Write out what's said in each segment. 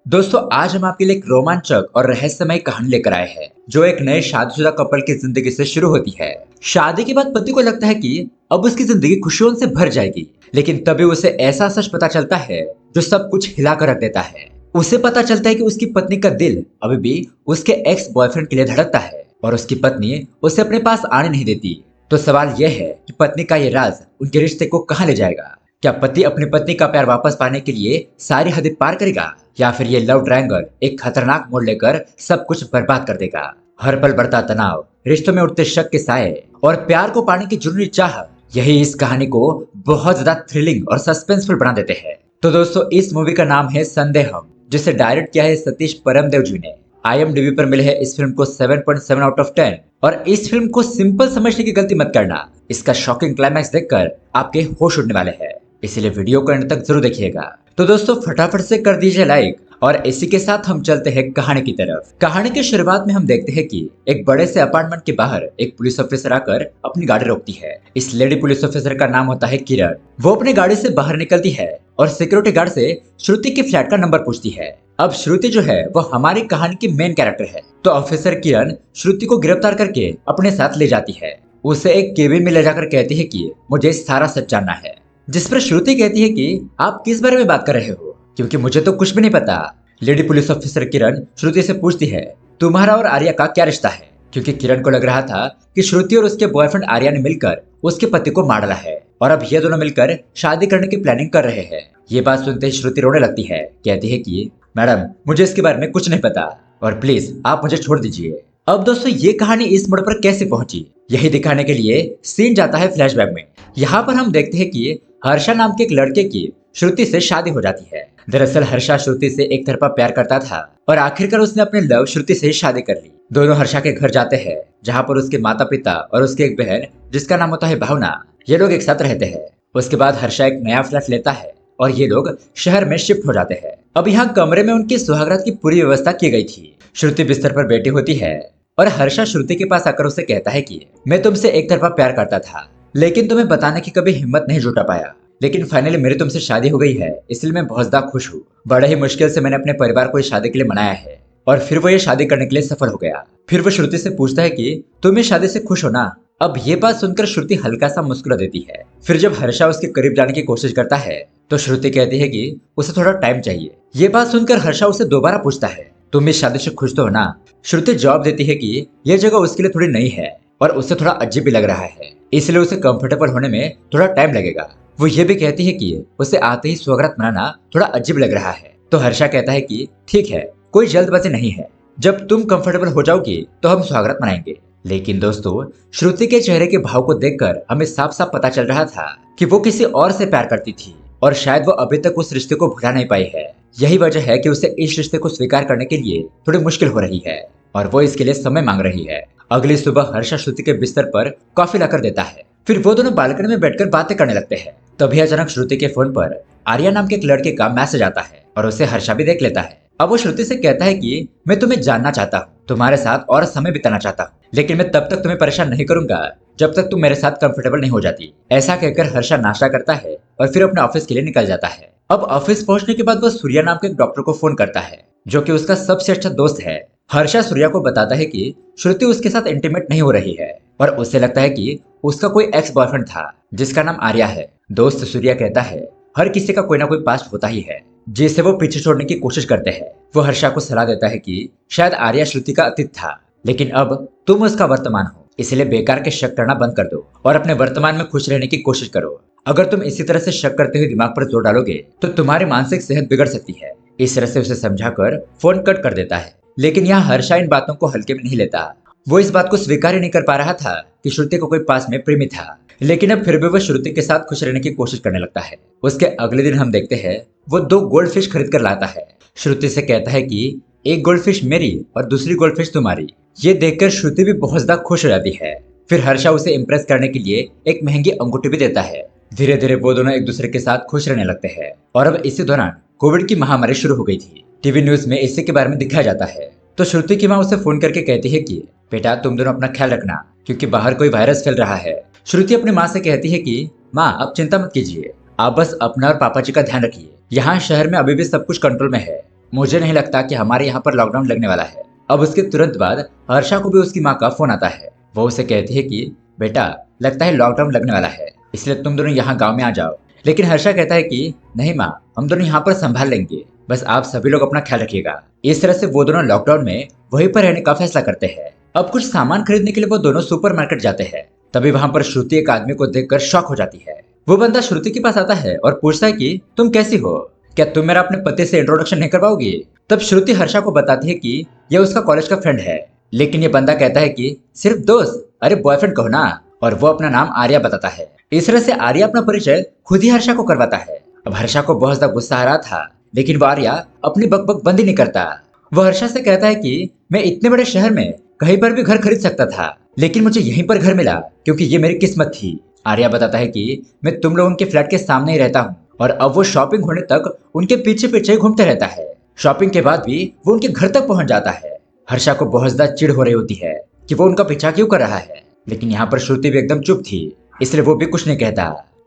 दोस्तों आज हम आपके लिए एक रोमांचक और रहस्यमय कहानी लेकर आए हैं जो एक नए शादीशुदा कपल की जिंदगी से शुरू होती है। शादी के बाद पति को लगता है कि अब उसकी जिंदगी खुशियों से भर जाएगी, लेकिन तभी उसे ऐसा सच पता चलता है जो सब कुछ हिला कर रख देता है। उसे पता चलता है कि उसकी पत्नी का दिल अभी भी उसके एक्स बॉयफ्रेंड के लिए धड़कता है और उसकी पत्नी उसे अपने पास आने नहीं देती। तो सवाल यह है कि पत्नी का ये राज उनके रिश्ते को कहाँ ले जाएगा। क्या पति अपनी पत्नी का प्यार वापस पाने के लिए सारी हदें पार करेगा, या फिर ये लव ट्रायंगल एक खतरनाक मोड़ लेकर सब कुछ बर्बाद कर देगा। हर पल बढ़ता तनाव, रिश्तों में उठते शक के साए और प्यार को पाने की जुनूनी चाह, यही इस कहानी को बहुत ज्यादा थ्रिलिंग और सस्पेंसफुल बना देते हैं। तो दोस्तों इस मूवी का नाम है संदेहम, जिसे डायरेक्ट किया है सतीश परमदेव जी ने। IMDb पर मिले है इस फिल्म को 7.7 आउट ऑफ 10। और इस फिल्म को सिंपल समझने की गलती मत करना, इसका शॉकिंग क्लाइमैक्स देखकर आपके होश उड़ने वाले हैं, इसलिए वीडियो को अंत तक जरूर देखिएगा। तो दोस्तों फटाफट से कर दीजिए लाइक, और इसी के साथ हम चलते हैं कहानी की तरफ। कहानी की शुरुआत में हम देखते हैं कि एक बड़े से अपार्टमेंट के बाहर एक पुलिस ऑफिसर आकर अपनी गाड़ी रोकती है। इस लेडी पुलिस ऑफिसर का नाम होता है किरण। वो अपनी गाड़ी से बाहर निकलती है और सिक्योरिटी गार्ड से श्रुति के फ्लैट का नंबर पूछती है। अब श्रुति जो है वो हमारी कहानी की मेन कैरेक्टर है। तो ऑफिसर किरण श्रुति को गिरफ्तार करके अपने साथ ले जाती है। उसे एक केबिन में ले जाकर कहती है कि मुझे सारा सच जानना है। जिस पर श्रुति कहती है कि आप किस बारे में बात कर रहे हो, क्योंकि मुझे तो कुछ भी नहीं पता। लेडी पुलिस ऑफिसर किरण श्रुति से पूछती है तुम्हारा और आर्या का क्या रिश्ता है, क्योंकि किरण को लग रहा था कि श्रुति और उसके बॉयफ्रेंड आर्या ने मिलकर उसके पति को मार डाला है और अब ये दोनों मिलकर शादी करने की प्लानिंग कर रहे हैं। ये बात सुनते ही श्रुति रोने लगती है, कहती है कि मैडम मुझे इसके बारे में कुछ नहीं पता और प्लीज आप मुझे छोड़ दीजिए। अब दोस्तों ये कहानी इस मोड़ पर कैसे पहुंची, यही दिखाने के लिए सीन जाता है फ्लैशबैक में। यहाँ पर हम देखते हैं कि हर्षा नाम के एक लड़के की श्रुति से शादी हो जाती है। दरअसल हर्षा श्रुति से एक तरफा प्यार करता था और आखिरकार उसने अपने लव श्रुति से ही शादी कर ली। दोनों हर्षा के घर जाते हैं, जहाँ पर उसके माता पिता और उसकी एक बहन जिसका नाम होता है भावना, ये लोग एक साथ रहते हैं। उसके बाद हर्षा एक नया फ्लैट लेता है और ये लोग शहर में शिफ्ट हो जाते हैं। अब यहाँ कमरे में उनकी सुहागरात की पूरी व्यवस्था की गई थी। श्रुति बिस्तर पर बैठी होती है और हर्षा श्रुति के पास आकर उसे कहता है कि मैं तुमसे एक तरफा प्यार करता था, लेकिन तुम्हें बताने की कभी हिम्मत नहीं जुटा पाया, लेकिन फाइनली मेरी तुमसे शादी हो गई है, इसलिए मैं बहुत ज्यादा खुश हूँ। बड़े ही मुश्किल से मैंने अपने परिवार को इस शादी के लिए मनाया है और फिर वो ये शादी करने के लिए सफल हो गया। फिर वो श्रुति से पूछता है कि तुम इस शादी से खुश हो ना। अब ये बात सुनकर श्रुति हल्का सा मुस्कुरा देती है। फिर जब हर्षा उसके करीब जाने की कोशिश करता है तो श्रुति कहती है कि उसे थोड़ा टाइम चाहिए। ये बात सुनकर हर्षा उसे दोबारा पूछता है तुम इस शादी से खुश तो हो ना। श्रुति जवाब देती है कि यह जगह उसके लिए थोड़ी नई है और उसे थोड़ा अजीब भी लग रहा है, इसलिए उसे कंफर्टेबल होने में थोड़ा टाइम लगेगा। वो ये भी कहती है कि उसे आते ही स्वागत मनाना थोड़ा अजीब लग रहा है। तो हर्षा कहता है कि ठीक है, कोई जल्दबाजी नहीं है, जब तुम कंफर्टेबल हो जाओगी तो हम स्वागत मनाएंगे। लेकिन दोस्तों श्रुति के चेहरे के भाव को देखकर हमें साफ साफ पता चल रहा था कि वो किसी और से प्यार करती थी और शायद वो अभी तक उस रिश्ते को भुला नहीं पाई है। यही वजह है कि उसे इस रिश्ते को स्वीकार करने के लिए थोड़ी मुश्किल हो रही है और वो इसके लिए समय मांग रही है। अगली सुबह हर्षा श्रुति के बिस्तर पर कॉफी लाकर देता है। फिर वो दोनों बालकनी में बैठकर बातें करने लगते हैं। तभी अचानक श्रुति के फोन पर आर्या नाम के एक लड़के का मैसेज आता है और उसे हर्षा भी देख लेता है। अब वो श्रुति से कहता है कि मैं तुम्हें जानना चाहता हूँ, तुम्हारे साथ और समय बिताना चाहता हूँ, लेकिन मैं तब तक तुम्हें परेशान नहीं करूंगा जब तक तुम मेरे साथ कंफर्टेबल नहीं हो जाती। ऐसा कहकर हर्षा नाश्ता करता है और फिर अपने ऑफिस के लिए निकल जाता है। अब ऑफिस पहुंचने के बाद वो सूर्या नाम के एक डॉक्टर को फोन करता है जो कि उसका सबसे अच्छा दोस्त है। हर्षा सूर्या को बताता है कि श्रुति उसके साथ इंटीमेट नहीं हो रही है और उसे लगता है कि उसका कोई एक्स बॉयफ्रेंड था जिसका नाम आर्या है। दोस्त सूर्या कहता है हर किसी का कोई ना कोई पास्ट होता ही है जिसे वो पीछे छोड़ने की कोशिश करते हैं। वो हर्षा को सलाह देता है कि शायद आर्या श्रुति का अतीत था, लेकिन अब तुम उसका वर्तमान हो, इसलिए बेकार के शक करना बंद कर दो और अपने वर्तमान में खुश रहने की कोशिश करो। अगर तुम इसी तरह से शक करते हुए दिमाग पर जोर डालोगे तो तुम्हारी मानसिक सेहत बिगड़ सकती है। इस तरह से उसे समझाकर फोन कट कर देता है। लेकिन यहाँ हर्षा इन बातों को हल्के में नहीं लेता। वो इस बात को स्वीकार ही नहीं कर पा रहा था कि श्रुति को कोई पास में प्रेमी था, लेकिन अब फिर भी वो श्रुति के साथ खुश रहने की कोशिश करने लगता है। उसके अगले दिन हम देखते हैं वो 2 गोल्ड फिश खरीद कर लाता है। श्रुति से कहता है कि एक गोल्ड फिश मेरी और दूसरी गोल्ड फिश तुम्हारी। ये देखकर श्रुति भी बहुत ज्यादा खुश हो जाती है। फिर हर्षा उसे इम्प्रेस करने के लिए एक महंगी अंगूठी भी देता है। धीरे धीरे वो दोनों एक दूसरे के साथ खुश रहने लगते हैं और अब इसी दौरान कोविड की महामारी शुरू हो गई थी। टीवी न्यूज में इसी के बारे में दिखाया जाता है। तो श्रुति की माँ उसे फोन करके कहती है कि बेटा तुम दोनों अपना ख्याल रखना, क्योंकि बाहर कोई वायरस फैल रहा है। श्रुति अपनी माँ से कहती है कि माँ आप चिंता मत कीजिए, आप बस अपना और पापा जी का ध्यान रखिए। यहाँ शहर में अभी भी सब कुछ कंट्रोल में है मुझे नहीं लगता कि हमारे यहाँ पर लॉकडाउन लगने वाला है। अब उसके तुरंत बाद हर्षा को भी उसकी माँ का फोन आता है। वो उसे कहती है कि बेटा, लगता है लॉकडाउन लगने वाला है, इसलिए तुम दोनों यहाँ गाँव में आ जाओ। लेकिन हर्षा कहता है कि नहीं माँ, हम दोनों यहाँ पर संभाल लेंगे, बस आप सभी लोग अपना ख्याल रखिएगा। इस तरह से वो दोनों लॉकडाउन में वहीं पर रहने का फैसला करते हैं। अब कुछ सामान खरीदने के लिए वो दोनों सुपरमार्केट जाते हैं। तभी वहां पर श्रुति एक आदमी को देखकर शॉक हो जाती है। वो बंदा श्रुति के पास आता है और पूछता है कि तुम कैसी हो, क्या तुम मेरा अपने पति से इंट्रोडक्शन नहीं करवाओगी। तब श्रुति हर्षा को बताती है कि यह उसका कॉलेज का फ्रेंड है। लेकिन ये बंदा कहता है कि सिर्फ दोस्त, अरे बॉयफ्रेंड कहो ना। और वो अपना नाम आर्या बताता है। इस तरह से आर्या अपना परिचय खुद ही हर्षा को करवाता है। अब हर्षा को बहुत ज्यादा गुस्सा आ रहा था, लेकिन वो आर्या अपनी बकबक बंद ही नहीं करता। वो हर्षा से कहता है कि मैं इतने बड़े शहर में कहीं पर भी घर खरीद सकता था, लेकिन मुझे यहीं पर घर मिला क्योंकि ये मेरी किस्मत थी। आर्या बताता है कि मैं तुम लोगों के फ्लैट के सामने ही रहता हूँ और अब वो शॉपिंग होने तक उनके पीछे पीछे घूमते रहता है। शॉपिंग के बाद भी वो उनके घर तक पहुंच जाता है। हर्षा को बहुत ज्यादा चिढ़ हो रही होती है कि वो उनका पीछा क्यों कर रहा है, लेकिन यहाँ पर श्रुति भी एकदम चुप थी, इसलिए वो भी कुछ नहीं कहता।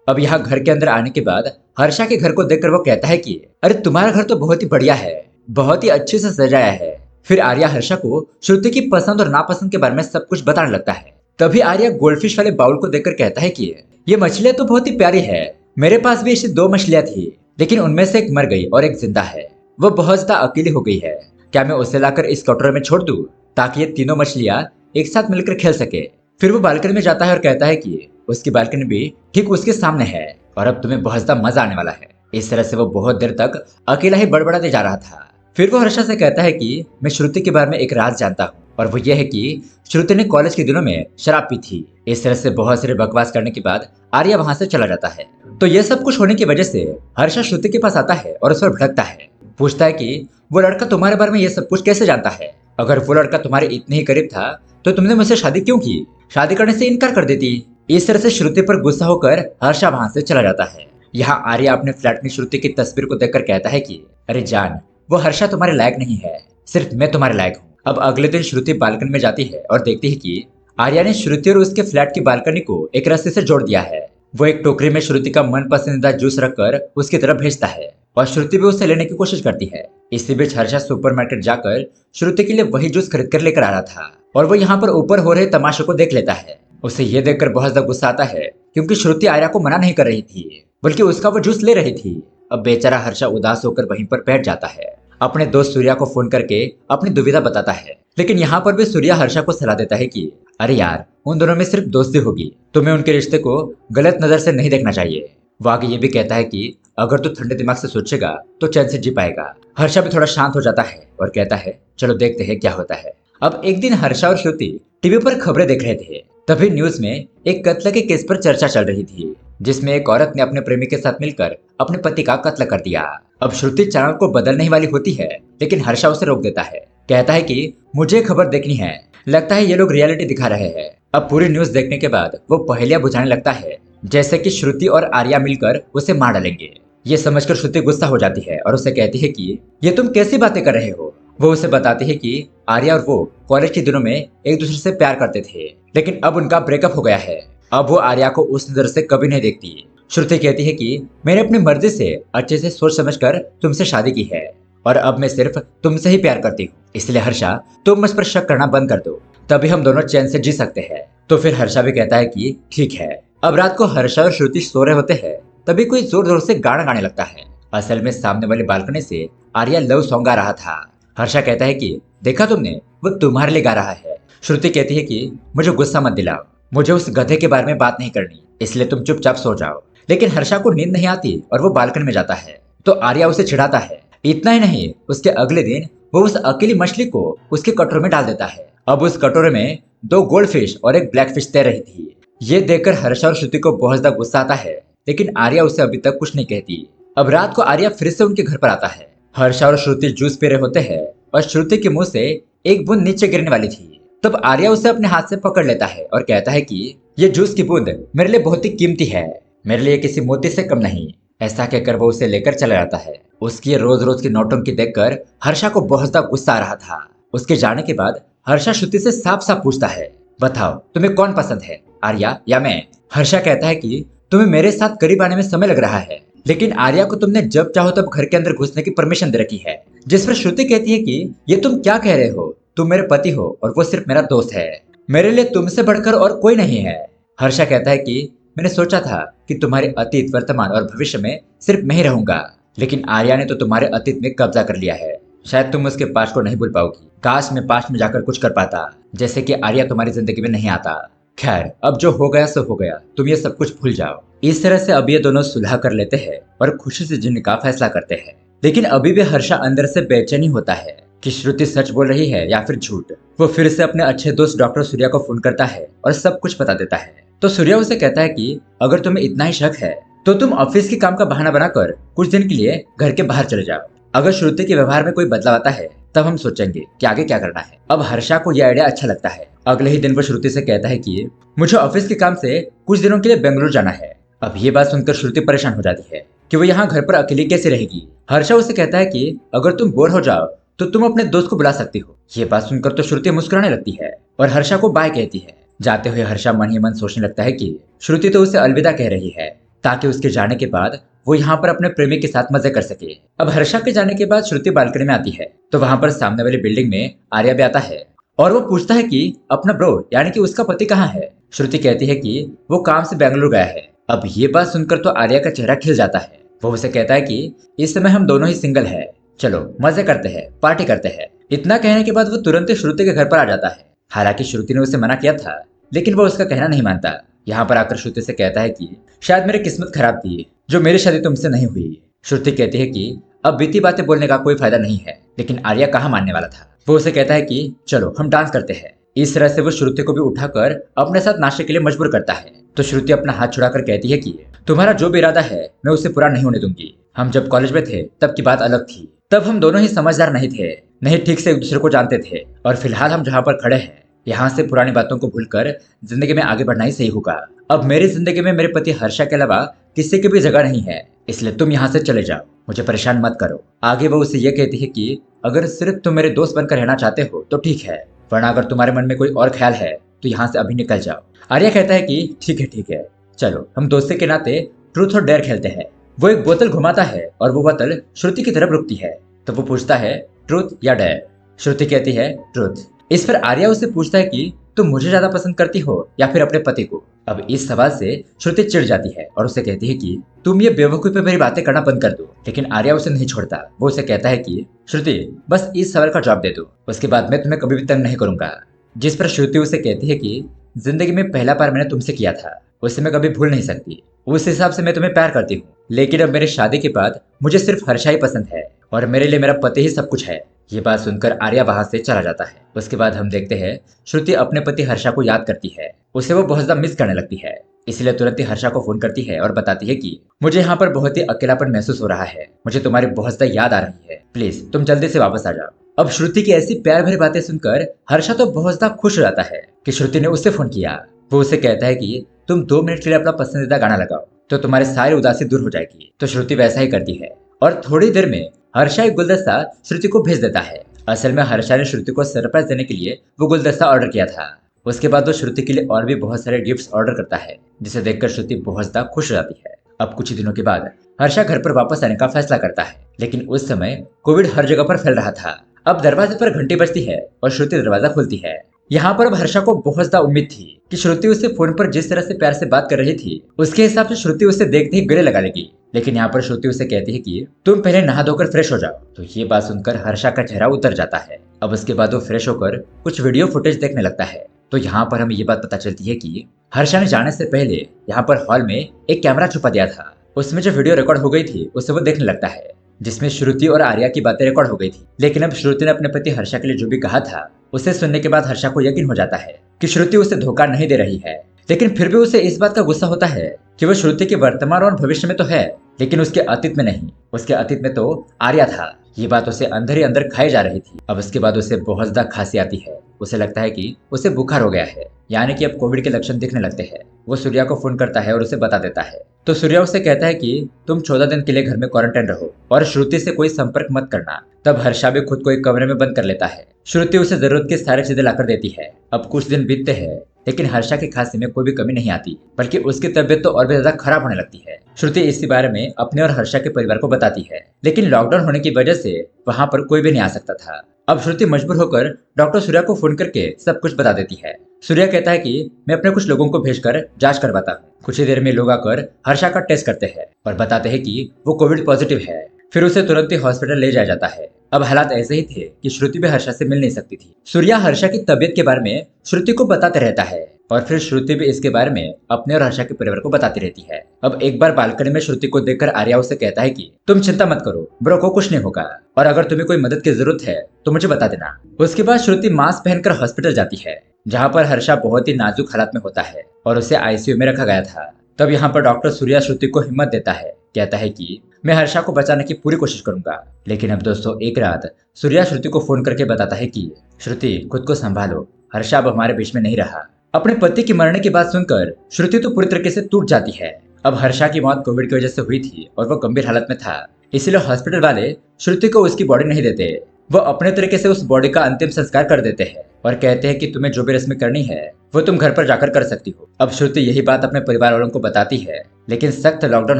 अब यहाँ घर के अंदर आने के बाद हर्षा के घर को देखकर वो कहता है कि अरे तुम्हारा घर तो बहुत ही बढ़िया है, बहुत ही अच्छे से सजाया है। फिर आर्या हर्षा को श्रुति की पसंद और नापसंद के बारे में सब कुछ बताने लगता है। तभी आर्या गोल्डफिश वाले बाउल को देखकर कहता है कि ये मछलियां तो बहुत ही प्यारी है, मेरे पास भी ऐसी 2 मछलियां थी, लेकिन उनमें से एक मर गई और एक जिंदा है। वो बहुत ज्यादा अकेली हो गई है, क्या मैं उसे लाकर इस कटोरे में छोड़ दूं ताकि ये तीनों मछलियां एक साथ मिलकर खेल सके। फिर वो बालकनी में जाता है और कहता है कि उसकी बालकनी भी ठीक उसके सामने है और अब तुम्हें बहुत ज्यादा मजा आने वाला है। इस तरह से वो बहुत देर तक अकेला ही बड़बड़ाते जा रहा था। फिर वो हर्षा से कहता है कि मैं श्रुति के बारे में एक राज जानता हूँ और वो ये है कि श्रुति ने कॉलेज के दिनों में शराब पी थी। इस तरह से बहुत सारे बकवास करने के बाद आर्या वहां से चला जाता है। तो ये सब कुछ होने की वजह से हर्षा श्रुति के पास आता है और उस पर भड़कता है, पूछता है कि वो लड़का तुम्हारे बारे में ये सब कुछ कैसे जानता है। अगर वो लड़का तुम्हारे इतने ही करीब था तो तुमने मुझसे शादी क्यों की, शादी करने से इनकार कर देती। इस तरह से श्रुति पर गुस्सा होकर हर्षा वहां से चला जाता है। यहाँ आर्या अपने फ्लैट में श्रुति की तस्वीर को देखकर कहता है कि अरे जान, वो हर्षा तुम्हारे लायक नहीं है, सिर्फ मैं तुम्हारे लायक हूँ। अब अगले दिन श्रुति बालकनी में जाती है और देखती है कि आर्या ने श्रुति और उसके फ्लैट की बालकनी को एक रस्सी से जोड़ दिया है। वो एक टोकरी में श्रुति का मन पसंदीदा जूस रखकर उसकी तरफ भेजता है और श्रुति भी उसे लेने की कोशिश करती है। इसी बीच हर्षा सुपरमार्केट जाकर श्रुति के लिए वही जूस खरीद कर लेकर आ रहा था और वो यहाँ पर ऊपर हो रहे तमाशे को देख लेता है। उसे ये देखकर बहुत ज्यादा गुस्सा आता है क्योंकि श्रुति आर्या को मना नहीं कर रही थी, बल्कि उसका वो जूस ले रही थी। अब बेचारा हर्षा उदास होकर वहीं पर बैठ जाता है। अपने दोस्त सूर्या को फोन करके अपनी दुविधा बताता है, लेकिन यहाँ पर भी सूर्या हर्षा को सलाह देता है कि अरे यार, उन दोनों में सिर्फ दोस्ती होगी, तुम्हें उनके रिश्ते को गलत नजर से नहीं देखना चाहिए। वो आगे ये भी कहता है कि अगर तू ठंडे दिमाग से सोचेगा तो चैन से जी पाएगा। हर्षा भी थोड़ा शांत हो जाता है और कहता है चलो देखते हैं क्या होता है। अब एक दिन हर्षा और श्रुति टीवी पर खबरें देख रहे थे। तभी न्यूज में एक कत्ल के केस पर चर्चा चल रही थी, जिसमें एक औरत ने अपने प्रेमी के साथ मिलकर अपने पति का कत्ल कर दिया। अब श्रुति चैनल को बदलने ही वाली होती है, लेकिन हर्षा उसे रोक देता है। कहता है कि मुझे खबर देखनी है, लगता है ये लोग रियलिटी दिखा रहे हैं। अब पूरी न्यूज देखने के बाद वो पहेलियां बुझाने लगता है, जैसे कि श्रुति और आर्या मिलकर उसे मार डालेंगे। ये समझकर श्रुति गुस्सा हो जाती है और उसे कहती है कि ये तुम कैसी बातें कर रहे हो। वो उसे बताती है कि आर्या और वो कॉलेज के दिनों में एक दूसरे से प्यार करते थे, लेकिन अब उनका ब्रेकअप हो गया है। अब वो आर्या को उस नजर से कभी नहीं देखती। श्रुति कहती है कि मैंने अपनी मर्जी से अच्छे से सोच समझकर तुमसे शादी की है और अब मैं सिर्फ तुमसे ही प्यार करती हूँ, इसलिए हर्षा तुम मुझ पर शक करना बंद कर दो, तभी हम दोनों चैन से जी सकते हैं। तो फिर हर्षा भी कहता है कि ठीक है। अब रात को हर्षा और श्रुति सो रहे होते हैं, तभी कोई जोर जोर से गाना गाने लगता है। असल में सामने वाली बालकनी से आर्या लव सॉन्ग गा रहा था। हर्षा कहता है कि देखा तुमने, वो तुम्हारे लिए गा रहा है। श्रुति कहती है कि मुझे गुस्सा मत दिलाओ, मुझे उस गधे के बारे में बात नहीं करनी, इसलिए तुम चुपचाप सो जाओ। लेकिन हर्षा को नींद नहीं आती और वो बालकनी में जाता है तो आर्या उसे चिढ़ाता है। इतना ही नहीं, उसके अगले दिन वो उस अकेली मछली को उसके कटोरे में डाल देता है। अब उस कटोरे में 2 गोल्ड फिश और एक ब्लैक फिश तैर रही थी। ये देखकर हर्षा और श्रुति को बहुत ज्यादा गुस्सा आता है, लेकिन आर्या उसे अभी तक कुछ नहीं कहती। अब रात को आर्या फिर से उनके घर पर आता है। हर्षा और श्रुति जूस पी रहे होते हैं और श्रुति के मुंह से एक बूंद नीचे गिरने वाली थी। तब आर्या उसे अपने हाथ से पकड़ लेता है और कहता है कि ये जूस की बूंद मेरे लिए बहुत ही कीमती है, मेरे लिए किसी मोती से कम नहीं। ऐसा कहकर वो उसे लेकर चला जाता है। उसकी ये रोज रोज की नौटंकी देखकर हर्षा को बहुत ज्यादा गुस्सा आ रहा था। उसके जाने के बाद हर्षा श्रुति से साफ साफ पूछता है, बताओ तुम्हें कौन पसंद है, आर्या या मैं। हर्षा कहता है कि तुम्हें मेरे साथ करीब आने में समय लग रहा है, लेकिन आर्या को तुमने जब चाहो तब घर के अंदर घुसने की परमिशन दे रखी है। जिस पर श्रुति कहती है कि ये तुम क्या कह रहे हो, तुम मेरे पति हो और वो सिर्फ मेरा दोस्त है, मेरे लिए तुमसे बढ़कर और कोई नहीं है। हर्षा कहता है कि मैंने सोचा था कि तुम्हारे अतीत, वर्तमान और भविष्य में सिर्फ मैं ही रहूंगा, लेकिन आर्या ने तो तुम्हारे अतीत में कब्जा कर लिया है। शायद तुम उसके पास्ट को नहीं भूल पाओगी। काश मैं पास्ट में जाकर कुछ कर पाता, जैसे कि आर्या तुम्हारी जिंदगी में नहीं आता। खैर, अब जो हो गया सो हो गया, तुम ये सब कुछ भूल जाओ। इस तरह से अब ये दोनों सुलह कर लेते हैं और खुशी से जीने का फैसला करते हैं। लेकिन अभी भी हर्षा अंदर से बेचैनी होता है कि श्रुति सच बोल रही है या फिर झूठ। वो फिर से अपने अच्छे दोस्त डॉक्टर सूर्या को फोन करता है और सब कुछ बता देता है। तो सूर्या उसे कहता है कि अगर तुम्हें इतना ही शक है तो तुम ऑफिस के काम का बहाना बनाकर कुछ दिन के लिए घर के बाहर चले जाओ। अगर श्रुति के व्यवहार में कोई बदलाव आता है तब हम सोचेंगे कि आगे क्या करना है। अब हर्षा को यह आइडिया अच्छा लगता है। अगले ही दिन वो श्रुति से कहता है कि मुझे ऑफिस के काम से कुछ दिनों के लिए बेंगलुरु जाना है। अब ये बात सुनकर श्रुति परेशान हो जाती है कि वो यहाँ घर पर अकेली कैसे रहेगी। हर्षा उसे कहता है कि अगर तुम बोर हो जाओ तो तुम अपने दोस्त को बुला सकती हो। ये बात सुनकर तो श्रुति मुस्कुराने लगती है और हर्षा को बाय कहती है। जाते हुए हर्षा मन ही मन सोचने लगता है कि श्रुति तो उसे अलविदा कह रही है ताकि उसके जाने के बाद वो यहाँ पर अपने प्रेमी के साथ मजे कर सके। अब हर्षा के जाने के बाद श्रुति बालकनी में आती है तो वहां पर सामने वाली बिल्डिंग में आर्या भी आता है और वो पूछता है कि अपना ब्रो यानी कि उसका पति कहाँ है। श्रुति कहती है कि वो काम से बेंगलुरु गया है। अब ये बात सुनकर तो आर्या का चेहरा खिल जाता है। वो उसे कहता है कि इस समय हम दोनों ही सिंगल है, चलो मजे करते हैं, पार्टी करते हैं। इतना कहने के बाद वो तुरंत श्रुति के घर पर आ जाता है। हालांकि श्रुति ने उसे मना किया था लेकिन वो उसका कहना नहीं मानता। यहाँ पर आकर श्रुति से कहता है कि शायद मेरी किस्मत खराब थी जो मेरी शादी तुमसे नहीं हुई। श्रुति कहती है कि अब बीती बातें बोलने का कोई फायदा नहीं है, लेकिन आर्या कहाँ मानने वाला था। वो उसे कहता है कि चलो हम डांस करते हैं। इस तरह से वो श्रुति को भी उठाकर अपने साथ नाचने के लिए मजबूर करता है। तो श्रुति अपना हाथ छुड़ाकर कहती है कि तुम्हारा जो भी इरादा है मैं उसे पूरा नहीं होने दूंगी। हम जब कॉलेज में थे तब की बात अलग थी। तब हम दोनों ही समझदार नहीं थे, नहीं ठीक से एक दूसरे को जानते थे, और फिलहाल हम जहाँ पर खड़े हैं यहाँ से पुरानी बातों को भूलकर जिंदगी में आगे बढ़ना ही सही होगा। अब मेरी जिंदगी में मेरे पति हर्षा के अलावा किसी की भी जगह नहीं है, इसलिए तुम यहाँ से चले जाओ, मुझे परेशान मत करो। आगे वो उसे ये कहती है कि अगर सिर्फ तुम मेरे दोस्त बनकर रहना चाहते हो तो ठीक है, वरना अगर तुम्हारे मन में कोई और ख्याल है तो यहाँ से अभी निकल जाओ। आर्या कहता है कि ठीक है, चलो हम दोस्ती के नाते ट्रूथ और डेयर खेलते हैं। वो एक बोतल घुमाता है और वो बोतल श्रुति की तरफ रुकती है। तो वो पूछता है ट्रूथ या डेयर। श्रुति कहती है ट्रूथ। इस पर आर्या उससे पूछता है कि तुम मुझे ज्यादा पसंद करती हो या फिर अपने पति को। अब इस सवाल से श्रुति चिढ़ जाती है और उसे कहती है कि तुम ये बेवकूफी पे मेरी बातें करना बंद कर दो। लेकिन आर्या उसे नहीं छोड़ता। वो उसे कहता है कि श्रुति बस इस सवाल का जवाब दे दो, उसके बाद मैं तुम्हें कभी भी तंग नहीं करूंगा। जिस पर श्रुति उसे कहती है कि जिंदगी में पहला प्यार मैंने तुमसे किया था, उसे मैं कभी भूल नहीं सकती। उस हिसाब से मैं तुम्हें प्यार करती हूँ, लेकिन अब मेरी शादी के बाद मुझे सिर्फ हर्षा ही पसंद है और मेरे लिए मेरा पति ही सब कुछ है। ये बात सुनकर आर्या वहां से चला जाता है। उसके बाद हम देखते हैं श्रुति अपने पति हर्षा को याद करती है। उसे वो बहुत ज्यादा मिस करने लगती है, इसलिए तुरंत ही हर्षा को फोन करती है और बताती है कि मुझे यहाँ पर बहुत ही अकेलापन महसूस हो रहा है, मुझे तुम्हारी बहुत ज्यादा याद आ रही है, प्लीज तुम जल्दी से वापस आ जाओ। अब श्रुति की ऐसी प्यार भरी बातें सुनकर हर्षा तो बहुत ज्यादा खुश हो जाता है कि श्रुति ने उससे फोन किया। वो उसे कहता है कि तुम 2 मिनट के लिए अपना पसंदीदा गाना लगाओ तो तुम्हारी सारी उदासी दूर हो जाएगी। तो श्रुति वैसा ही करती है और थोड़ी देर में हर्षा एक गुलदस्ता श्रुति को भेज देता है। असल में हर्षा ने श्रुति को सरप्राइज देने के लिए वो गुलदस्ता ऑर्डर किया था। उसके बाद वो श्रुति के लिए और भी बहुत सारे गिफ्ट्स ऑर्डर करता है, जिसे देखकर श्रुति बहुत ज्यादा खुश हो जाती है। अब कुछ दिनों के बाद हर्षा घर पर वापस आने का फैसला करता है, लेकिन उस समय कोविड हर जगह पर फैल रहा था। अब दरवाजे पर घंटी बजती है और श्रुति दरवाजा खोलती है। यहाँ पर अब हर्षा को बहुत ज्यादा उम्मीद थी कि श्रुति उससे फोन पर जिस तरह से प्यार से बात कर रही थी उसके हिसाब से श्रुति उसे देखते ही गले लगा लेगी। लेकिन यहाँ पर श्रुति उसे कहती है कि तुम पहले नहा धोकर फ्रेश हो जाओ। तो ये बात सुनकर हर्षा का चेहरा उतर जाता है। अब उसके बाद वो फ्रेश होकर कुछ वीडियो फुटेज देखने लगता है। तो यहाँ पर हमें ये बात पता चलती है कि हर्षा ने जाने से पहले यहाँ पर हॉल में एक कैमरा छुपा दिया था। उसमें जो वीडियो रिकॉर्ड हो गई थी उसे वो देखने लगता है, जिसमें श्रुति और आर्या की बातें रिकॉर्ड हो गई थी। लेकिन अब श्रुति ने अपने पति हर्षा के लिए जो भी कहा था उसे सुनने के बाद हर्षा को यकीन हो जाता है कि श्रुति उसे धोखा नहीं दे रही है। लेकिन फिर भी उसे इस बात का गुस्सा होता है कि वो श्रुति के वर्तमान और भविष्य में तो है, लेकिन उसके अतीत में नहीं। उसके अतीत में तो आर्या था। ये बात उसे अंदर ही अंदर खाई जा रही थी। अब उसके बाद उसे बहुत ज्यादा खांसी आती है। उसे लगता है कि उसे बुखार हो गया है, यानी कि अब कोविड के लक्षण दिखने लगते हैं। वो सूर्या को फोन करता है और उसे बता देता है। तो सूर्या उसे कहता है कि तुम 14 दिन के लिए घर में क्वारंटाइन रहो और श्रुति से कोई संपर्क मत करना। तब हर्षा भी खुद को एक कमरे में बंद कर लेता है। श्रुति उसे जरूरत की सारी चीजें लाकर देती है। अब कुछ दिन बीतते हैं लेकिन हर्षा की खांसी में कोई भी कमी नहीं आती, बल्कि उसकी तबीयत तो और भी ज्यादा खराब होने लगती है। श्रुति इसी बारे में अपने और हर्षा के परिवार को बताती है, लेकिन लॉकडाउन होने की वजह से वहाँ पर कोई भी नहीं आ सकता था। अब श्रुति मजबूर होकर डॉक्टर सूर्या को फोन करके सब कुछ बता देती है। सूर्या कहता है कि मैं अपने कुछ लोगों को भेजकर जांच करवाता हूँ। कुछ ही देर में लोग आकर हर्षा का टेस्ट करते हैं और बताते हैं कि वो कोविड पॉजिटिव है। फिर उसे तुरंत ही हॉस्पिटल ले जाया जाता है। अब हालात ऐसे ही थे कि श्रुति भी हर्षा से मिल नहीं सकती थी। सूर्या हर्षा की तबीयत के बारे में श्रुति को बताते रहता है और फिर श्रुति भी इसके बारे में अपने और हर्षा के परिवार को बताती रहती है। अब एक बार बालकनी में श्रुति को देखकर आर्या उसे कहता है कि तुम चिंता मत करो, ब्रो को कुछ नहीं होगा, और अगर तुम्हें कोई मदद की जरूरत है तो मुझे बता देना। उसके बाद श्रुति मास्क पहनकर हॉस्पिटल जाती है, जहाँ पर हर्षा बहुत ही नाजुक हालत में होता है और उसे आईसीयू में रखा गया था। तब यहाँ पर डॉक्टर सूर्या श्रुति को हिम्मत देता है, कहता है कि मैं हर्षा को बचाने की पूरी कोशिश करूंगा। लेकिन अब दोस्तों एक रात सूर्या श्रुति को फोन करके बताता है कि श्रुति खुद को संभालो, हर्षा अब हमारे बीच में नहीं रहा। अपने पति की मरने की बात सुनकर श्रुति तो पूरी तरीके से टूट जाती है। अब हर्षा की मौत कोविड की वजह से हुई थी और वो गंभीर हालत में था, इसलिए हॉस्पिटल वाले श्रुति को उसकी बॉडी नहीं देते। वो अपने तरीके से उस बॉडी का अंतिम संस्कार कर देते हैं और कहते हैं कि तुम्हें जो भी रस्में करनी है वो तुम घर पर जाकर कर सकती हो। अब श्रुति यही बात अपने परिवार वालों को बताती है, लेकिन सख्त लॉकडाउन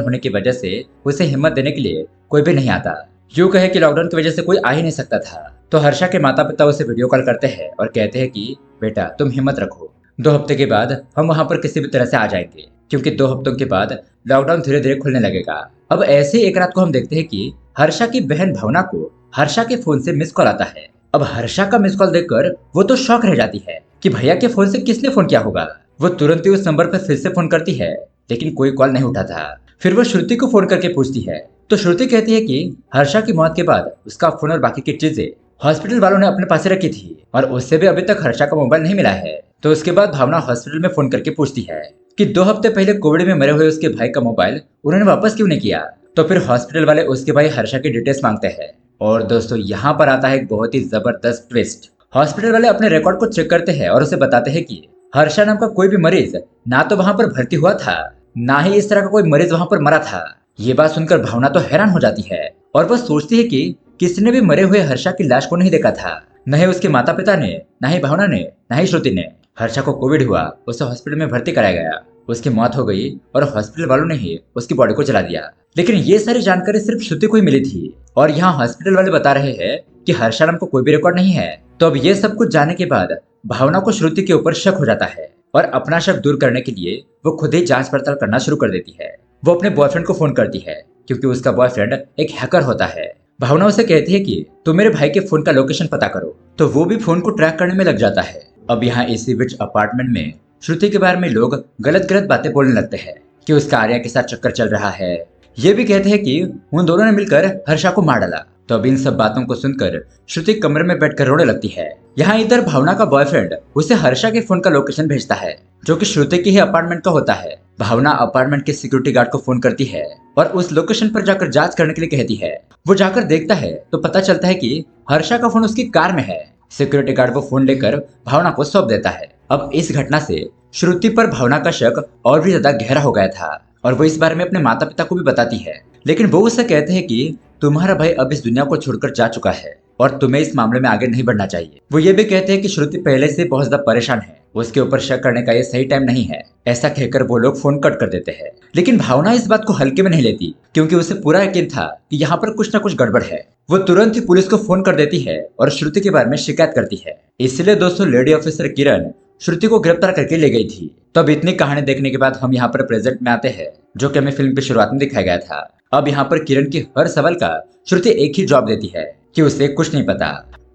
होने की वजह से उसे हिम्मत देने के लिए कोई भी नहीं आता। यूं कहे कि लॉकडाउन की वजह से कोई आ ही नहीं सकता था। तो हर्षा के माता पिता उसे वीडियो कॉल करते हैं और कहते हैं कि बेटा तुम हिम्मत रखो, 2 हफ्ते के बाद हम वहाँ पर किसी भी तरह से आ जाएंगे, क्योंकि 2 हफ्तों के बाद लॉकडाउन धीरे धीरे खुलने लगेगा। अब ऐसे एक रात को हम देखते हैं कि हर्षा की बहन भावना को हर्षा के फोन से मिस कॉल आता है। अब हर्षा का मिस कॉल देखकर वो तो शॉक रह जाती है कि भैया के फोन से किसने फोन किया होगा। वो तुरंत ही उस नंबर पर फिर से फोन करती है, लेकिन कोई कॉल नहीं उठा था। फिर वो श्रुति को फोन करके पूछती है, तो श्रुति कहती है कि हर्षा की मौत के बाद उसका फोन और बाकी की चीजें हॉस्पिटल वालों ने अपने पास रखी थी और उससे भी अभी तक हर्षा का मोबाइल नहीं मिला है। तो उसके बाद भावना हॉस्पिटल में फोन करके पूछती है कि 2 हफ्ते पहले कोविड में मरे हुए उसके भाई का मोबाइल उन्होंने वापस क्यों नहीं किया। तो फिर हॉस्पिटल वाले उसके भाई हर्षा की डिटेल्स मांगते हैं। और दोस्तों यहाँ पर आता है एक बहुत ही जबरदस्त ट्विस्ट। हॉस्पिटल वाले अपने रिकॉर्ड को चेक करते हैं और उसे बताते हैं कि हर्षा नाम का कोई भी मरीज ना तो वहाँ पर भर्ती हुआ था, ना ही इस तरह का कोई मरीज वहाँ पर मरा था। ये बात सुनकर भावना तो हैरान हो जाती है और वह सोचती है कि किसी ने भी मरे हुए हर्षा की लाश को नहीं देखा था, न ही उसके माता पिता ने, न ही भावना ने, न ही श्रुति ने। हर्षा को कोविड हुआ, उसे हॉस्पिटल में भर्ती कराया गया, उसकी मौत हो गई और हॉस्पिटल वालों ने ही उसकी बॉडी को जला दिया। लेकिन ये सारी जानकारी सिर्फ श्रुति को ही मिली थी और यहाँ हॉस्पिटल वाले बता रहे हैं कि हर्षा नाम को कोई भी रिकॉर्ड नहीं है। तो अब ये सब कुछ जानने के बाद भावना को श्रुति के ऊपर शक हो जाता है और अपना शक दूर करने के लिए वो खुद ही जांच पड़ताल करना शुरू कर देती है। वो अपने बॉयफ्रेंड को फोन करती है, क्योंकि उसका बॉयफ्रेंड एक हैकर होता है। भावना उसे कहती है कि तुम मेरे भाई के फोन का लोकेशन पता करो, तो वो भी फोन को ट्रैक करने में लग जाता है। अब यहाँ इसी बीच अपार्टमेंट में श्रुति के बारे में लोग गलत गलत बातें बोलने लगते हैं कि उसका आर्या के साथ चक्कर चल रहा है। ये भी कहते हैं कि उन दोनों ने मिलकर हर्षा को मार डाला। तो अब इन सब बातों को सुनकर श्रुति कमरे में बैठकर रोने लगती है। यहाँ इधर भावना का बॉयफ्रेंड उसे हर्षा के फोन का लोकेशन भेजता है, जो कि श्रुति के ही अपार्टमेंट का होता है। भावना अपार्टमेंट के सिक्योरिटी गार्ड को फोन करती है और उस लोकेशन पर जाकर जांच करने के लिए कहती है। वो जाकर देखता है तो पता चलता है कि हर्षा का फोन उसकी कार में है। सिक्योरिटी गार्ड वो फोन लेकर भावना को सौंप देता है। अब इस घटना से श्रुति पर भावना का शक और भी ज्यादा गहरा हो गया था और वो इस बारे में अपने माता पिता को भी बताती है। लेकिन वो उससे कहते हैं कि तुम्हारा भाई अब इस दुनिया को छोड़कर जा चुका है और तुम्हें इस मामले में आगे नहीं बढ़ना चाहिए। वो ये भी कहते हैं कि श्रुति पहले से बहुत ज्यादा परेशान है, उसके ऊपर शक करने का ये सही टाइम नहीं है। ऐसा कहकर वो लोग फोन कट कर देते हैं। लेकिन भावना इस बात को हल्के में नहीं लेती, क्योंकि उसे पूरा यकीन था कि यहाँ पर कुछ न कुछ गड़बड़ है। वो तुरंत ही पुलिस को फोन कर देती है और श्रुति के बारे में शिकायत करती है। इसलिए दोस्तों लेडी ऑफिसर किरण श्रुति को गिरफ्तार करके ले गई थी। तब इतनी कहानी देखने के बाद हम यहाँ पर प्रेजेंट में आते हैं, जो कि हमें फिल्म की शुरुआत में दिखाया गया था। अब यहाँ पर किरण की हर सवाल का श्रुति एक ही जवाब देती है कि उसे कुछ नहीं पता।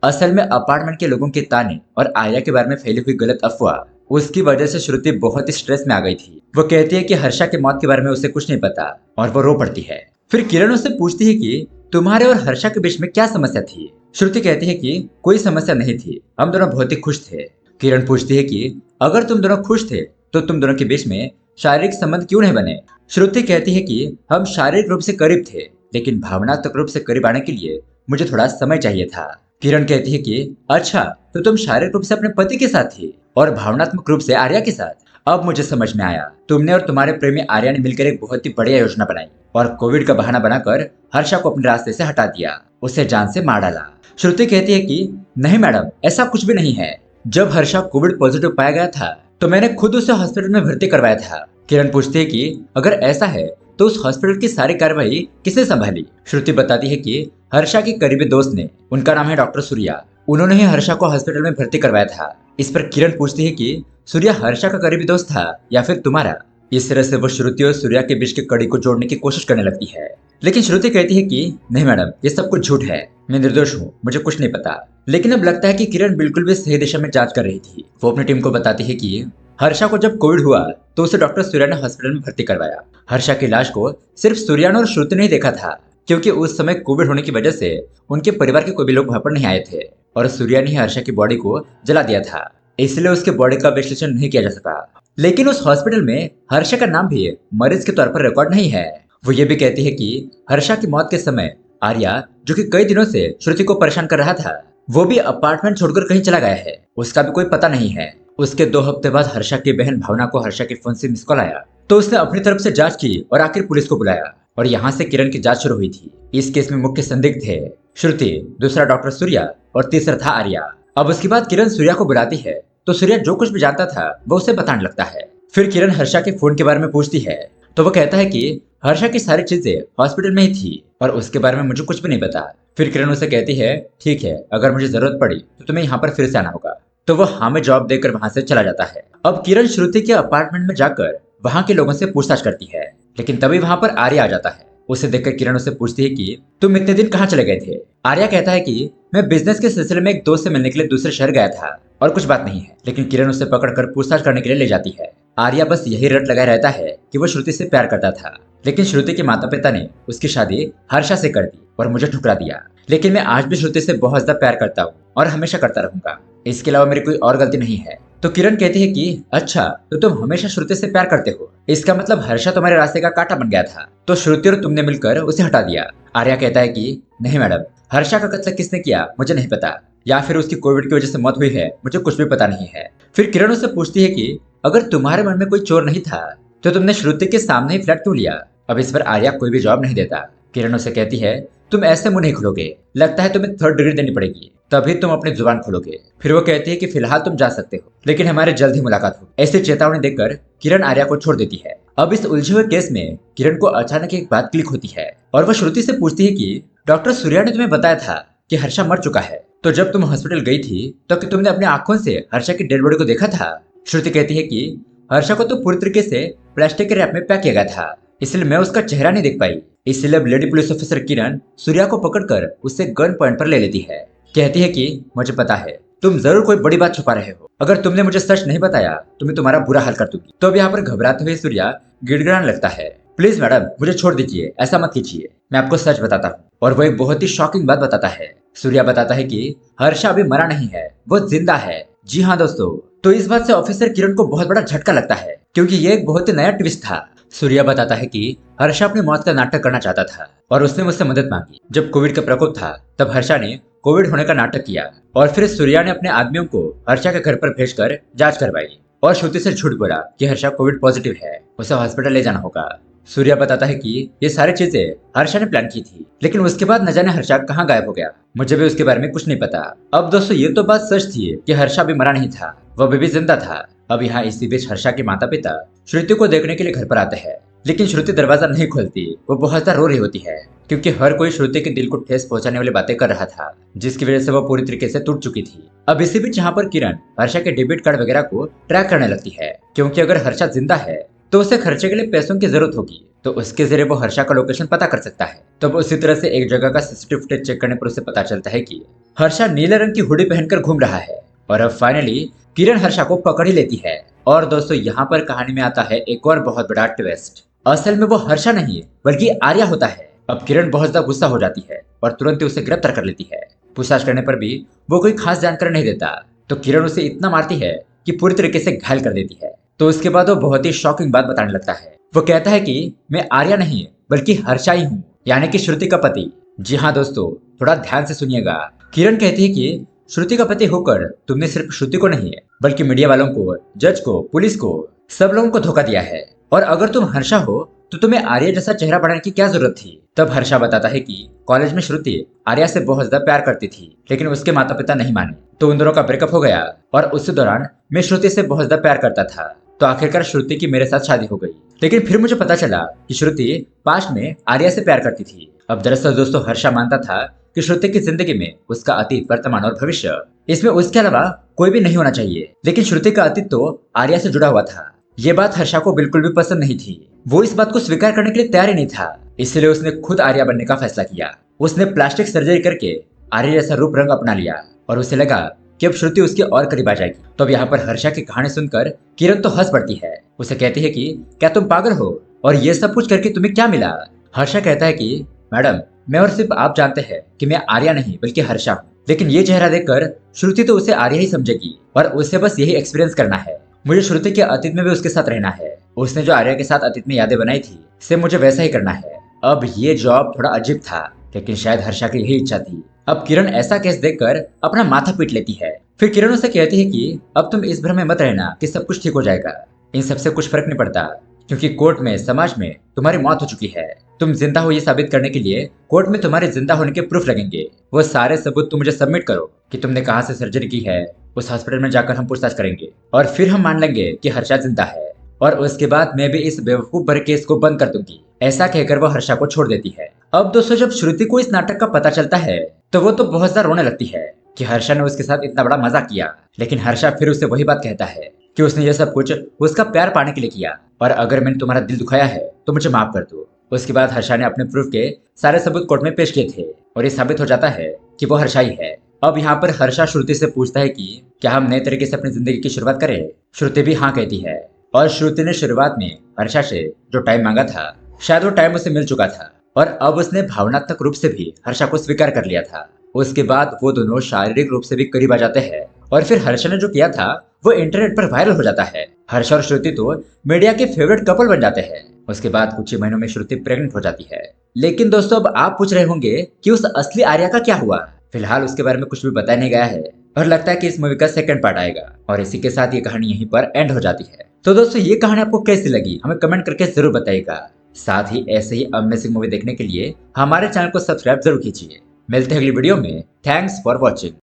असल में अपार्टमेंट के लोगों के ताने और आर्या के बारे में फैली हुई गलत अफवाह, उसकी वजह से श्रुति बहुत ही स्ट्रेस में आ गई थी। वो कहती है कि हर्षा की मौत के बारे में उसे कुछ नहीं पता और वो रो पड़ती है। फिर किरण उससे पूछती है कि तुम्हारे और हर्षा के बीच में क्या समस्या थी। श्रुति कहती है कि कोई समस्या नहीं थी, हम दोनों बहुत ही खुश थे। किरण पूछती है कि अगर तुम दोनों खुश थे तो तुम दोनों के बीच में शारीरिक संबंध क्यों नहीं बने। श्रुति कहती है कि हम शारीरिक रूप से करीब थे, लेकिन भावनात्मक रूप से करीब आने के लिए मुझे थोड़ा समय चाहिए था। किरण कहती है कि अच्छा, तो तुम शारीरिक रूप से अपने पति के साथ थी और भावनात्मक रूप से आर्या के साथ। अब मुझे समझ में आया, तुमने और तुम्हारे प्रेमी आर्या ने मिलकर एक बहुत ही बढ़िया योजना बनाई और कोविड का बहाना बनाकर हर्षा को अपने रास्ते से हटा दिया, उसे जान से मार डाला। श्रुति कहती है कि नहीं मैडम, ऐसा कुछ भी नहीं है। जब हर्षा कोविड पॉजिटिव पाया गया था तो मैंने खुद उसे हॉस्पिटल में भर्ती करवाया था। किरण पूछती है कि अगर ऐसा है तो उस हॉस्पिटल की सारी कार्यवाही किसने संभाली। श्रुति बताती है कि हर्षा के करीबी दोस्त ने, उनका नाम है डॉक्टर सूर्या, उन्होंने ही हर्षा को हॉस्पिटल में भर्ती करवाया था। इस पर किरण पूछती है कि सूर्या हर्षा का करीबी दोस्त था या फिर तुम्हारा। इस तरह से वो श्रुति और सूर्या के बीच की कड़ी को जोड़ने की कोशिश करने लगती है, लेकिन श्रुति कहती है कि नहीं मैडम, ये सब कुछ झूठ है, मैं निर्दोष हूँ, मुझे कुछ नहीं पता। लेकिन अब लगता है कि किरण बिल्कुल भी सही दिशा में जांच कर रही थी। वो अपनी टीम को बताती है कि हर्षा को जब कोविड हुआ तो उसे डॉक्टर सूर्या ने हॉस्पिटल में भर्ती करवाया। हर्षा की लाश को सिर्फ सूर्या ने और श्रुति ने ही देखा था, क्योंकि उस समय कोविड होने की वजह से उनके परिवार के कोई भी लोग वहां पर नहीं आए थे और सूर्या ने ही हर्षा की बॉडी को जला दिया था, इसलिए उसके बॉडी का विश्लेषण नहीं किया जा सका। लेकिन उस हॉस्पिटल में हर्षा का नाम भी मरीज के तौर पर रिकॉर्ड नहीं है। वो ये भी कहती है कि हर्षा की मौत के समय आर्या, जो कि कई दिनों से श्रुति को परेशान कर रहा था, वो भी अपार्टमेंट छोड़कर कहीं चला गया है, उसका भी कोई पता नहीं है। उसके 2 हफ्ते बाद हर्षा की बहन भावना को हर्षा के फोन से मिस कॉल आया, तो उसने अपनी तरफ से जांच की और आखिर पुलिस को बुलाया और यहाँ से किरण की जांच शुरू हुई थी। इस केस में मुख्य संदिग्ध थे श्रुति, दूसरा डॉक्टर सूर्या और तीसरा था आर्या। अब उसके बाद किरण सूर्या को बुलाती है तो सूर्या जो कुछ भी जानता था वो उसे बताने लगता है। फिर किरण हर्षा के फोन के बारे में पूछती है तो वो कहता है कि हर्षा की सारी चीजें हॉस्पिटल में ही थी और उसके बारे में मुझे कुछ भी नहीं पता। फिर किरण उसे कहती है ठीक है, अगर मुझे जरूरत पड़ी तो तुम्हें यहाँ पर फिर से आना होगा। तो वो हाँ में जवाब देकर वहां से चला जाता है। अब किरण श्रुति के अपार्टमेंट में जाकर वहां के लोगों से पूछताछ करती है, लेकिन तभी वहां पर आर्या आ जाता है। उसे देखकर किरण उसे पूछती है कि तुम इतने दिन कहाँ चले गए थे। आर्या कहता है कि मैं बिजनेस के सिलसिले में एक दोस्त से मिलने के लिए दूसरे शहर गया था और कुछ बात नहीं है। लेकिन किरण उसे पकड़कर पूछताछ करने के लिए ले जाती है। आर्या बस यही रट लगाए रहता है कि वो श्रुति से प्यार करता था, लेकिन श्रुति के माता पिता ने उसकी शादी हर्षा से कर दी और मुझे ठुकरा दिया। लेकिन मैं आज भी श्रुति से बहुत ज्यादा प्यार करता हूँ और हमेशा करता रहूंगा, इसके अलावा मेरी कोई और गलती नहीं है। तो किरण कहती है कि अच्छा, तो तुम हमेशा श्रुति से प्यार करते हो, इसका मतलब हर्षा तुम्हारे रास्ते का कांटा बन गया था, तो श्रुति और तुमने मिलकर उसे हटा दिया। आर्या कहता है कि नहीं मैडम, हर्षा का कत्ल किसने किया मुझे नहीं पता, या फिर उसकी कोविड की वजह से मौत हुई है, मुझे कुछ भी पता नहीं है। फिर किरण उससे पूछती है कि अगर तुम्हारे मन में कोई चोर नहीं था तो तुमने श्रुति के सामने ही फ्लैट क्यों लिया। अब इस पर आर्या कोई भी जवाब नहीं देता। किरण उसे कहती है तुम ऐसे मुंह नहीं खोलोगे, लगता है तुम्हें 3rd डिग्री देनी पड़ेगी तभी तुम अपनी जुबान खोलोगे। फिर वो कहती है कि फिलहाल तुम जा सकते हो, लेकिन हमारे जल्द ही मुलाकात हो। ऐसी चेतावनी देकर किरण आर्या को छोड़ देती है। अब इस उलझे हुए केस में किरण को अचानक एक बात क्लिक होती है और वह श्रुति से पूछती है कि डॉक्टर सूर्या ने तुम्हें बताया था कि हर्षा मर चुका है, तो जब तुम हॉस्पिटल गई थी तो कि तुमने अपनी आंखों से हर्षा की डेड बॉडी को देखा था। श्रुति कहती है कि हर्षा को तो पूरी तरीके से प्लास्टिक के रैप में पैक किया गया था, इसलिए मैं उसका चेहरा नहीं देख पाई। इसलिए अब लेडी पुलिस ऑफिसर किरण सूर्या को पकड़कर उससे गन पॉइंट पर ले लेती है। कहती है कि मुझे पता है तुम जरूर कोई बड़ी बात छुपा रहे हो, अगर तुमने मुझे सच नहीं बताया तो मैं तुम्हारा बुरा हाल कर दूंगी। तो अब यहाँ पर घबराते हुए सूर्या गिड़गिड़ाने लगता है, प्लीज मैडम मुझे छोड़ दीजिए, ऐसा मत कीजिए, मैं आपको सच बताता हूँ। और वो एक बहुत ही शॉकिंग बात बताता है। सूर्या बताता है कि हर्षा अभी मरा नहीं है, वो जिंदा है। जी हाँ दोस्तों, तो इस बात से ऑफिसर किरण को बहुत बड़ा झटका लगता है, क्योंकि ये एक बहुत ही नया ट्विस्ट था। सूर्या बताता है कि हर्षा अपनी मौत का नाटक करना चाहता था और उसने मुझसे मदद मांगी। जब कोविड का प्रकोप था तब हर्षा ने कोविड होने का नाटक किया और फिर सूर्या ने अपने आदमियों को हर्षा के घर पर भेजकर जांच करवाई और श्रुति से झूठ बोला कि हर्षा कोविड पॉजिटिव है, उसे हॉस्पिटल ले जाना होगा। सूर्या बताता है कि ये सारी चीजें हर्षा ने प्लान की थी, लेकिन उसके बाद न जाने हर्षा कहाँ गायब हो गया, मुझे भी उसके बारे में कुछ नहीं पता। अब दोस्तों ये तो बात सच थी कि हर्षा भी मरा नहीं था, वह अभी भी जिंदा था। अब यहाँ इसी बीच हर्षा के माता पिता श्रुति को देखने के लिए घर पर आते हैं, लेकिन श्रुति दरवाजा नहीं खोलती। वो बहुत ज्यादा रो रही होती है क्योंकि हर कोई श्रुति के दिल को ठेस पहुंचाने वाली बातें कर रहा था, जिसकी वजह से वो पूरी तरीके से टूट चुकी थी। अब इसी बीच यहाँ पर किरण हर्षा के डेबिट कार्ड वगैरह को ट्रैक करने लगती है, क्योंकि अगर हर्षा जिंदा है तो उसे खर्चे के लिए पैसों की जरूरत होगी, तो उसके जरिए वो हर्षा का लोकेशन पता कर सकता है। तो उसी तरह से एक जगह का सीसीटीवी फुटेज चेक करने पर उसे पता चलता है कि हर्षा नीले रंग की हुडी पहनकर घूम रहा है। और अब फाइनली किरण हर्षा को पकड़ ही लेती है। और दोस्तों यहाँ पर कहानी में आता है एक और बहुत बड़ा ट्विस्ट। असल में वो हर्षा नहीं बल्कि आर्या होता है। अब किरण बहुत ज्यादा गुस्सा हो जाती है और तुरंत ही उसे गिरफ्तार कर लेती है। पूछताछ करने पर भी वो कोई खास जानकारी नहीं देता, तो किरण उसे इतना मारती है कि पूरी तरीके से घायल कर देती है। तो उसके बाद वो बहुत ही शॉकिंग बात बताने लगता है। वो कहता है कि मैं आर्या नहीं बल्कि हर्षा ही हूँ, यानी कि श्रुति का पति। जी हाँ दोस्तों, थोड़ा ध्यान से सुनिएगा। किरण कहती है कि श्रुति का पति होकर तुमने सिर्फ श्रुति को नहीं बल्कि मीडिया वालों को, जज को, पुलिस को, सब लोगों को धोखा दिया है। और अगर तुम हर्षा हो तो तुम्हें आर्या जैसा चेहरा बढ़ाने की क्या जरूरत थी। तब हर्षा बताता है कि कॉलेज में श्रुति आर्या से बहुत ज्यादा प्यार करती थी, लेकिन उसके माता पिता नहीं माने, तो उन दोनों का ब्रेकअप हो गया। और उसी दौरान मैं श्रुति से बहुत ज्यादा प्यार करता था, तो आखिरकार श्रुति की मेरे साथ शादी हो गई। लेकिन फिर मुझे पता चला कि श्रुति पास्ट में आर्या से प्यार करती थी। अब दरअसल दोस्तों हर्षा मानता था कि श्रुति की जिंदगी में उसका अतीत, वर्तमान और भविष्य, इसमें उसके अलावा कोई भी नहीं होना चाहिए। लेकिन श्रुति का अतीत तो आर्या से जुड़ा हुआ था। ये बात हर्षा को बिल्कुल भी पसंद नहीं थी। वो इस बात को स्वीकार करने के लिए तैयार ही नहीं था। इसलिए उसने खुद आर्या बनने का फैसला किया। उसने प्लास्टिक सर्जरी करके आर्या जैसा रूप रंग अपना लिया और उसे लगा कि अब श्रुति उसके और करीब आ जाएगी। तो अब यहाँ पर हर्षा की कहानी सुनकर किरण तो हंस पड़ती है। उसे कहती है कि क्या तुम पागल हो, और ये सब कुछ करके तुम्हें क्या मिला। हर्षा कहता है कि मैडम, मैं और सिर्फ आप जानते हैं कि मैं आर्या नहीं बल्कि हर्षा हूँ। लेकिन ये चेहरा देखकर श्रुति तो उसे आर्या ही समझेगी और उसे बस यही एक्सपीरियंस करना है। मुझे श्रुति के अतीत में भी उसके साथ रहना है। उसने जो आर्या के साथ अतीत में यादें बनाई थी, इसे मुझे वैसा ही करना है। अब ये जॉब थोड़ा अजीब था, लेकिन शायद हर्षा की यही इच्छा थी। अब किरण ऐसा केस देखकर अपना माथा पीट लेती है। फिर किरण उसे कहती है कि अब तुम इस भ्रम में मत रहना कि सब कुछ ठीक हो जाएगा। इन सबसे कुछ फर्क नहीं पड़ता, क्योंकि कोर्ट में, समाज में तुम्हारी मौत हो चुकी है। तुम जिंदा हो ये साबित करने के लिए कोर्ट में तुम्हारे जिंदा होने के प्रूफ लगेंगे। वो सारे सबूत तुम मुझे सबमिट करो कि तुमने कहाँ से सर्जरी की है। उस हॉस्पिटल में जाकर हम पूछताछ करेंगे और फिर हम मान लेंगे कि हर्षा जिंदा है। और उसके बाद मैं भी इस बेवकूफ भरे केस को बंद कर दूंगी। ऐसा कहकर वो हर्षा को छोड़ देती है। अब दोस्तों जब श्रुति को इस नाटक का पता चलता है तो वो तो बहुत ज्यादा रोने लगती है कि हर्षा ने उसके साथ इतना बड़ा मजाक किया। लेकिन हर्षा फिर उसे वही बात कहता है कि उसने ये सब कुछ उसका प्यार पाने के लिए किया, और अगर मैंने तुम्हारा दिल दुखाया है तो मुझे माफ कर दो। उसके बाद हर्षा ने अपने प्रूफ के सारे सबूत कोर्ट में पेश किए थे और ये साबित हो जाता है कि वो हर्षा ही है। अब यहाँ पर हर्षा श्रुति से पूछता है कि क्या हम नए तरीके से अपनी जिंदगी की शुरुआत करें। श्रुति भी हाँ कहती है और श्रुति ने शुरुआत में हर्षा से जो टाइम मांगा था, शायद वो टाइम उसे मिल चुका था और अब उसने भावनात्मक रूप से भी हर्षा को स्वीकार कर लिया था। उसके बाद वो दोनों शारीरिक रूप से भी करीब आ जाते हैं और फिर हर्षा ने जो किया था वो इंटरनेट पर वायरल हो जाता है। हर्षा और श्रुति तो मीडिया के फेवरेट कपल बन जाते हैं। उसके बाद कुछ ही महीनों में श्रुति प्रेग्नेंट हो जाती है। लेकिन दोस्तों अब आप पूछ रहे होंगे कि उस असली आर्या का क्या हुआ। फिलहाल उसके बारे में कुछ भी बताया नहीं गया है और लगता है कि इस मूवी का सेकंड पार्ट आएगा। और इसी के साथ ये कहानी यहीं पर एंड हो जाती है। तो दोस्तों ये कहानी आपको कैसी लगी हमें कमेंट करके जरूर बताइएगा। साथ ही ऐसे ही अमेजिंग मूवी देखने के लिए हमारे चैनल को सब्सक्राइब जरूर कीजिए। मिलते हैं अगली वीडियो में। Thanks for watching.